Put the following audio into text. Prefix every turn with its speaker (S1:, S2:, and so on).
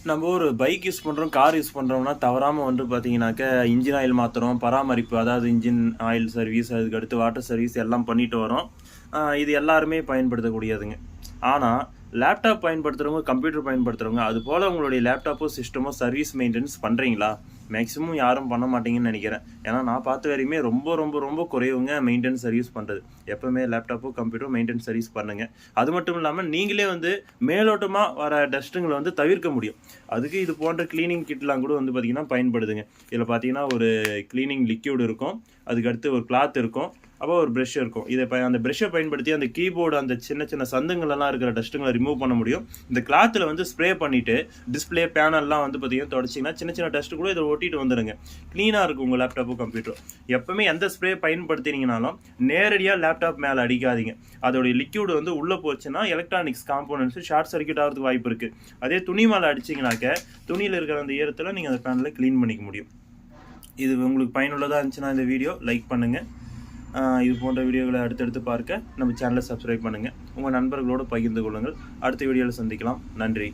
S1: நம்ம ஒரு bike use பண்ணுறோம், கார் யூஸ் பண்ணுறோம்னா தவறாமல் வந்து பார்த்தீங்கன்னாக்க இன்ஜின் ஆயில் மாற்றுறோம், பராமரிப்பு அதாவது இன்ஜின் ஆயில் சர்வீஸ், அதுக்கடுத்து வாட்டர் சர்வீஸ் எல்லாம் பண்ணிட்டு வரோம். இது எல்லாருமே பயன்படுத்தக்கூடியதுங்க. ஆனால் லேப்டாப் பயன்படுத்துகிறவங்க, கம்ப்யூட்டர் பயன்படுத்துகிறவங்க, அது போல் உங்களுடைய லேப்டாப்போ சிஸ்டமோ சர்வீஸ் மெயின்டெனன்ஸ் பண்ணுறீங்களா? மேக்ஸிமம் யாரும் பண்ண மாட்டீங்கன்னு நினைக்கிறேன். ஏன்னா நான் பார்த்த வரையுமே ரொம்ப ரொம்ப ரொம்ப குறைவுங்க மெயின்டெனன்ஸ் சர்வீஸ் பண்ணுறது. எப்போவுமே லேப்டாப்போ கம்ப்யூட்டரோ மெயின்டெனன்ஸ் சர்வீஸ் பண்ணுங்கள். அது மட்டும் இல்லாமல் நீங்களே வந்து மேலோட்டமாக வர டஸ்ட்டுங்களை வந்து தவிர்க்க முடியும். அதுக்கு இது போன்ற க்ளீனிங் கிட்லாம் கூட வந்து பார்த்திங்கன்னா பயன்படுதுங்க. இதில் பார்த்தீங்கன்னா ஒரு க்ளீனிங் லிக்யூட் இருக்கும், அதுக்கடுத்து ஒரு கிளாத் இருக்கும், அப்போ ஒரு ப்ரெஷ் இருக்கும். அந்த ப்ரெஷ்ஷை பயன்படுத்தி அந்த கீபோர்டு அந்த சின்ன சின்ன சந்துங்களெல்லாம் இருக்கிற டஸ்ட்டுங்களை ரிமூவ் பண்ண முடியும். இந்த கிளாத்தில் வந்து ஸ்ப்ரே பண்ணிவிட்டு டிஸ்பிளே பேனல்லாம் வந்து பார்த்திங்கன்னா தொடச்சிங்கன்னா சின்ன சின்ன டஸ்ட்டு கூட இதை ஒட்டிட்டு வந்துடுங்க. க்ளீனாக இருக்கும் உங்கள் லேப்டாப்போ கம்ப்யூட்டரும். எப்போவுமே எந்த ஸ்ப்ரே பயன்படுத்தினீங்கனாலும் நேரடியாக லேப்டாப் மேலே அடிக்காதீங்க. அதோடைய லிக்யூடு வந்து உள்ளே போச்சுன்னா எலக்ட்ரானிக்ஸ் காம்போனன்ட்ஸு ஷார்ட் சர்க்யூட் ஆகிறதுக்கு வாய்ப்பு இருக்குது. அதே துணி மேலே அடிச்சிங்கனாக்க துணியில் இருக்கிற அந்த ஈரத்தில் நீங்கள் அந்த பேனலை க்ளீன் பண்ணிக்க முடியும். இது உங்களுக்கு பயனுள்ளதாக இருந்துச்சுன்னா இந்த வீடியோ லைக் பண்ணுங்கள். இது போன்ற வீடியோகளை அடுத்தடுத்து பார்க்க நம்ம சேனலை சப்ஸ்கிரைப் பண்ணுங்கள். உங்கள் நண்பர்களோடு பகிர்ந்து கொள்ளுங்கள். அடுத்த வீடியோவில் சந்திக்கலாம். நன்றி.